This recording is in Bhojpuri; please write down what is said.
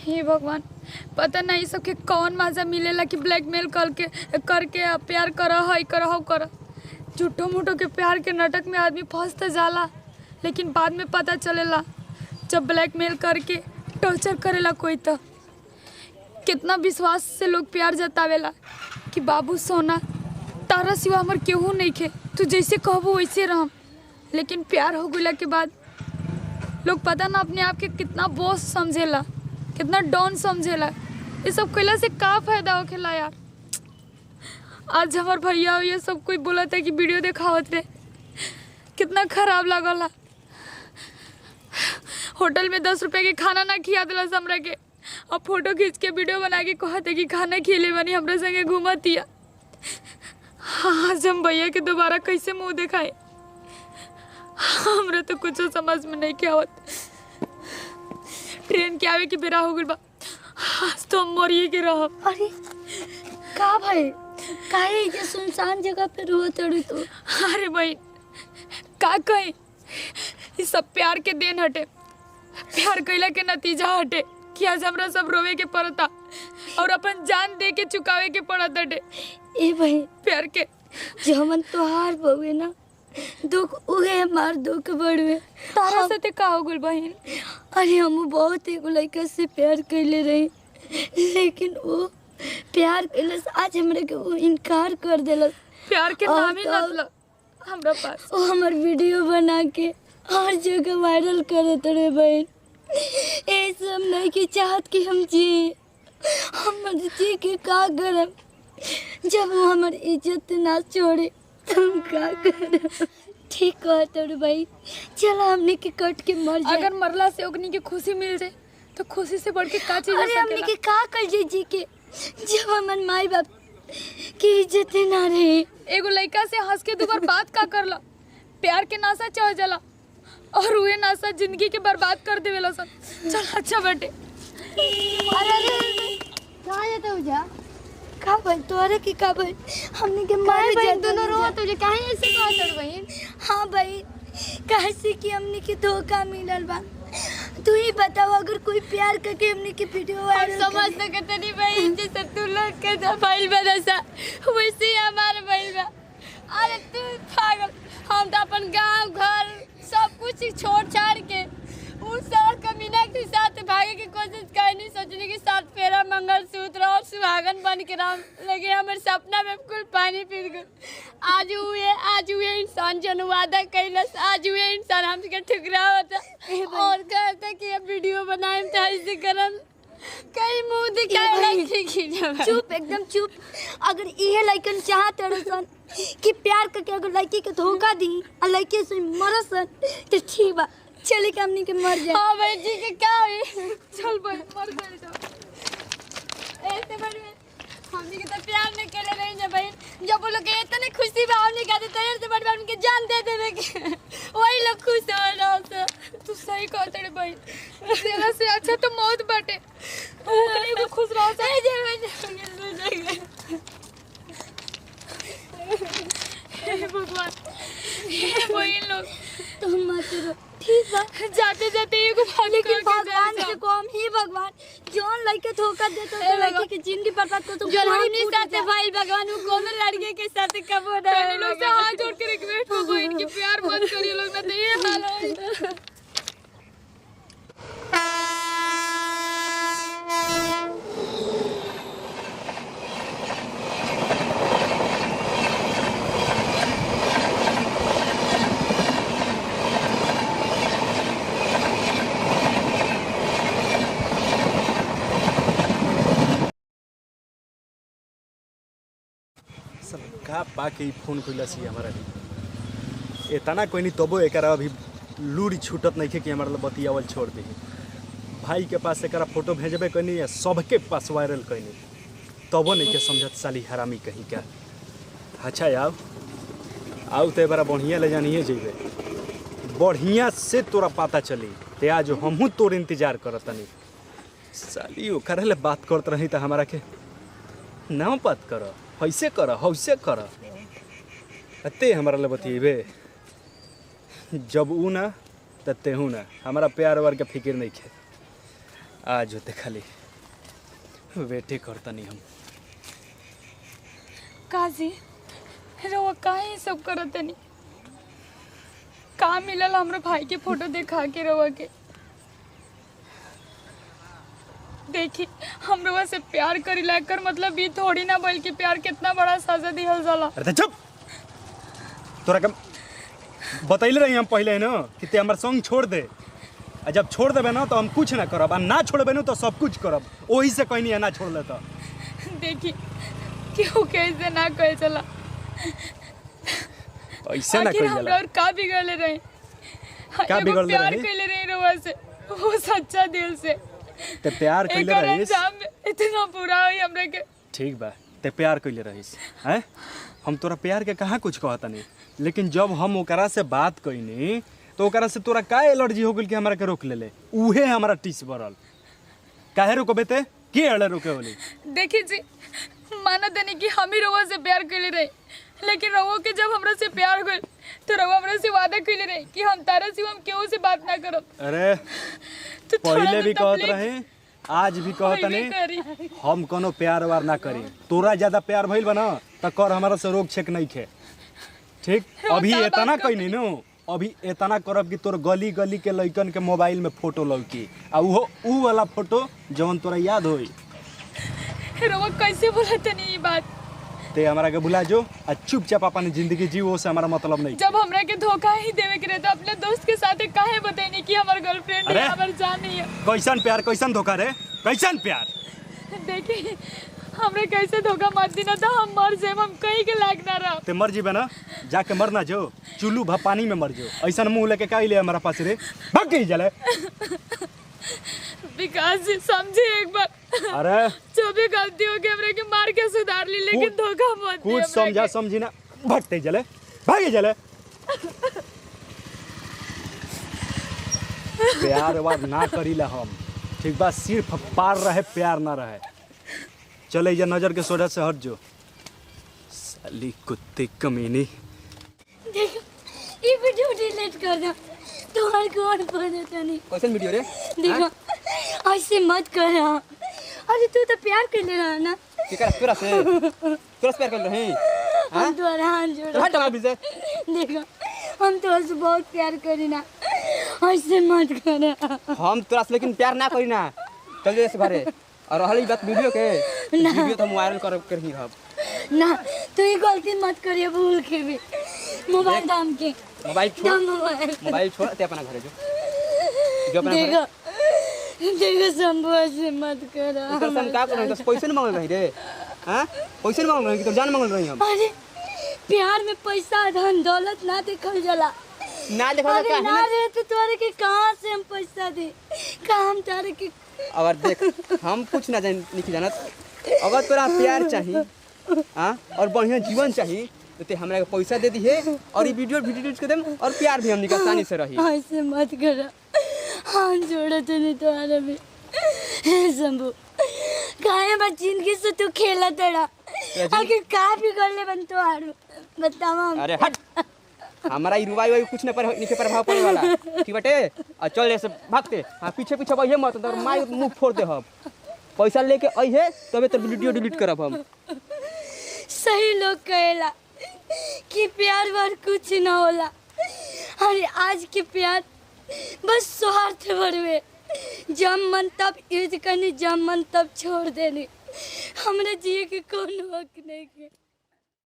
हे भगवान, पता नहीं सबके कौन मजा मिलेला कि ब्लैकमेल करके प्यार कर झूठो मूठो के प्यार के नाटक में आदमी फंस तो जाला, लेकिन बाद में पता चलेला जब ब्लैकमेल करके टॉर्चर करेला कोई तो कितना विश्वास से लोग प्यार जतावेला कि बाबू सोना तारा सिवा हमर केहू नहीं खे, तू जैसे कहबो वैसे रहम। लेकिन प्यार हो गइला के बाद लोग पता ना अपने आप के कितना बॉस समझेला, कितना डॉन समझेला। ये सब कैला से का फायदा होखेला यार। आज हमार भैया ये सब कोई बोला था कि वीडियो देखावत रे, कितना खराब लगला। होटल में 10 रुपए के खाना ना खिया दिला हमरा के, और फोटो खींच के वीडियो बना के कहते कि खाना खिले बनी हमरा संगे घूमतिया। आज हम भैया के दोबारा कैसे मुंह दिखाए, हमरा तो कुछ समझ में नहीं क्या आवत। ट्रेन के आवे की बेरा हो गइल बा, आज तो हम मरिए के रहब। अरे का भाई, काहे ये सुनसान जगह पे रोत रही तू? अरे भाई का कहीं, ये सब प्यार के देन हटे, प्यार कैला के नतीजा हटे कि आज हमरा सब रोवे के पड़ता और अपन जान दे के चुकावे के पड़त हटे। ए भाई प्यार के जो हमन तोहार बउए ना, दुख उहे हमार दुख बढ़वे। तारा से का हो गइल बहन? अरे हम बहुत एगो लड़का से प्यार कैले रही, लेकिन वो प्यार कैलस, आज हमरे के वो इनकार कर देलस। प्यार के नाम ही मतलब हमरा पास वो हमार वीडियो बना के हर जगह वायरल करत रहे बहन। ये सब नहीं की चाहत कि हम जी, हम जी के का करब जब वो हमार इज्जत ना छोड़े, तुम का करब? ठीक कहत रे भाई, चल हमने के कट के मर जाए। अगर मरला से ओकनी के खुशी मिल जाए तो खुशी से बढ़ के का चीज हो अरे हमने सकेला? के का कर जी के जब हमार माई बाप की इज्जत ना रहे। एगो लड़का से हंस के 2 बार बात का करला, प्यार के नासा चढ़ जाला और उहे नासा जिंदगी के बर्बाद कर देवेला सन। चल अच्छा बेटे। अरे कहाँ जाता हो जा? का भाई तोरे की का भाई, हमने के मारे बहन दोनों रो तुझे काहे ऐसे कहत बहन? हाँ भाई, कैसे कि हमने के धोखा मिलल बा। तू ही बताओ, अगर कोई प्यार करके हमने के वीडियो वायरल समझ सकत नहीं बहन, जैसे तू लोग के दफाइल बदसा वैसे ही हमारे बहन बा। अरे तू पागल, हम तो अपन गांव घर सब कुछ छोड़ छाड़ के उस सारा कमीना के साथ भागे की कोशिश करनी, सोचने की साथ फेरा मंगलसूत्र और सुहागन बन के राम, लेकिन हमारे सपना में कुल पानी पी गए। आज हुए इंसान जन वादा कैलस, आज हुए इंसान हमसे ठुकरावता और कहता कि अब वीडियो बनाए तो ऐसे करम कई मुंह दिखाए लड़की। चुप, एकदम चुप। अगर ये लड़कन चाहत रसन कि प्यार करके अगर लड़की के धोखा दी और लड़के से मरसन तो ठीक बा, चले के हमने के मर जाए। हाँ भाई जी के क्या हुई? चल भाई मर गए जाओ। ऐसे बड़ी हमने के तो प्यार नहीं करे रही ना भाई, जब वो लोग इतने खुशी बा हमने कहते तैयार से बड़ी बार उनके जान दे देवे के वही लोग खुश हो रहा था। तू सही कहते रे भाई, तेरा से अच्छा तो मौत बाटे, ओकनी को खुश रह जा। हे भगवान, हे बहन लोग तो हम मत रो, ठीक बा। जाते जाते एगो लेकिन भगवान से कम ही भगवान जौन लड़के धोखा देता तो लड़के की जिंदगी बर्बाद कर। तुम जो हमने साथ भाई भगवान वो कोनो लड़के के साथ कबो ना पहले लोग से हाथ जोड़ के रिक्वेस्ट हो गई कि प्यार मत करिए लोग, ना तो ये हाल हो। सब का पाके फोन कैलसी हमारा इतना कोई नहीं, तबो एक अभी लूरी छूटत नहीं थे कि हमारा बतियावल छोड़ दी। भाई के पास एक फोटो भेजबे कहीं, सबके पास वायरल कहीं, तबो नहीं के समझत साली हरामी कहीं क्या। अच्छा आओ तो बारा बढ़िया ले जानिए जेबे, बढ़िया से तोरा पता चली ते आज हमहू तोर इंतजार करत नहीं। साली ओकरा ले बात करत रही तो हमारा के ना बात कर, ऐसे कर हौसे कर, अते हमारा ले बतिएबे। जब ऊ ना तेहू ना, हमारा प्यार वार के फिक्र नहीं खे। आज होते खाली वेटे करता नहीं हम। काजी रउआ काहे ई सब करत नहीं? का मिलल हमरा भाई के फोटो दिखा के रउआ के? देखी हम रउआ से प्यार करीला कर मतलब ये थोड़ी ना बल्कि प्यार कितना बड़ा सजा दिहल जाला। अरे चुप, तोरा कम बतैले रही हम पहले ना कि ते हमर संग छोड़ दे। आ जब छोड़ देबे ना तो हम कुछ ना करब, आ ना छोड़बे ना तो सब कुछ करब। ओही से कहनी है ना छोड़ ले तो। देखी क्यों कैसे ना कहे चला, ऐसे ना आखिर कह हमरा जाला। और का बिगड़ले रहे? का एगो बिगड़ले प्यार रही? कइले रही रउआ से, वो सच्चा दिल से। ते प्यार कइले एकर रहीस। अंजाम इतना बुरा होई हमरा के। ठीक बा, ते प्यार कइले रहीस हैं। हम तोरा प्यार के कहाँ कुछ कहता नहीं, लेकिन जब हम ओकरा से बात कइनी तो ओकरा से तोरा का एलर्जी हो गेल कि हमरा के रोक लेले। उहे हमरा टीस बरल। काहे रोकबे ते? के अड़े रोके होली? देखी जी माना तनी कि हम ही रउआ से प्यार कइले रही, लेकिन रउआ के जब हमरा से प्यार होइल तो रउआ हमरा से वादा कइले रही कि हम तारा सिवा हम केहू से बात ना करब। अरे तो थोड़ा पहले सा भी कहत तकलीफ रहे, आज भी कहत होइबे नहीं करी। हम कोनो प्यार वार ना करी। तोरा ज्यादा प्यार भइल बा ना त कर, हमारा से रोक छेक नहीं खे। ठीक, अभी का एतना बात कइनी नो, अभी एतना करब कि तोर गली गली के लइकन के मोबाइल में फोटो लौकी, आ उहो ऊ वाला फोटो जवन तोरा याद होई। रउआ कैसे बोला तनी ई बात? ते हमरा के भुला जो आ चुपचाप अपन जिंदगी जीव, से हमारा मतलब नहीं। जब हमरा के धोखा ही देवे के रहे तो अपने दोस्त के साथ काहे बताइनी कि हमार गर्लफ्रेंड अरे! है, हमार जान नहीं है? कैसन प्यार, कैसन धोखा रे, कैसन प्यार? देखी हमरे कैसे धोखा मत देना तो हम मर जाए, हम कहीं के लायक ना रह। ते मर जीबे ना, जाके मर ना जो, चुल्लू भा पानी में मर जो। ऐसन मुंह लेके का ले हमारा पास रे, भाग गई जले। विकास जी समझे एक बार, अरे जो भी गलती हो गई हमरे के मार के सुधार ली, लेकिन धोखा मत दे कुछ हमरा समझा के। समझी ना, भटते जले, भागे जले। प्यार वार ना करीला हम, ठीक बा? सिर्फ पार रहे, प्यार ना रहे। चले जा, नजर के सोझा से हट जो, साली कुत्ते कमीनी। देखो ये वीडियो डिलीट कर दो, तुम्हारे को और पता नहीं। कैसन वीडियो रे? देखो ऐसे मत कर। अरे तू तो प्यार कर ले रहा है ना? केकरा तोरा से प्यार कर रही? हम तो हाथ तो जोड़। हट हमारे से। देखो हम तो ऐसे बहुत प्यार करी ना, ऐसे मत कर। हम तोरा से लेकिन प्यार ना करी ना, चल जा से घरे। और रहल ई बात वीडियो के, ना। वीडियो तो हम वायरल कर ही रहब। ना तू ये गलती मत करिए भूल के भी। मोबाइल दाम के, मोबाइल छोड़, दाम मोबाइल। मोबाइल छोड़, ते अपना घरे जो अपना घरे। देखो देखो शंभू ऐसे मत कर। तोरा से हम का कर रही? तो पैसे नहीं मांगल रही रे? हां, पैसे नहीं मांगल रही कि तो जान मांगल रही हम? अरे प्यार में पैसा धन दौलत ना देखल जाला। ना देखो अरे क्या ना रे तो तोरे के कहाँ से हम पैसा दे? काम तारे के। और देख, हम कुछ ना जान नहीं जानत। अगर तोरा प्यार चाहिए, हां, और बढ़िया जीवन चाहिए तो ते हमरा के पैसा दे दी है, और ये वीडियो कर देम, और प्यार भी हमनी के आसानी से रही। ऐसे मत कर, हाथ जोड़ा तूने तुम्हारा भी। हे शंभू काहे बा जिंदगी से तू खेला तड़ा? आखिर का बिगड़ ले बन तुम्हार बतावा हम। अरे हट, हमारा ई रुवाई वाई कुछ नहीं के प्रभाव पड़े वाला, ठीक बटे? और चल जैसे भागते, हाँ पीछे पीछे वही मत, तो मार मुंह फोड़ दे हम। पैसा लेके अइहे तबे तो वीडियो डिलीट करब हम। सही लोग कहेला कि प्यार वार कुछ ना होला। अरे आज के प्यार बस स्वार्थ भरवे, जब मन तब यूज करनी, जब मन तब छोड़ देनी। हमरे जिए के कोनो हक नहीं के।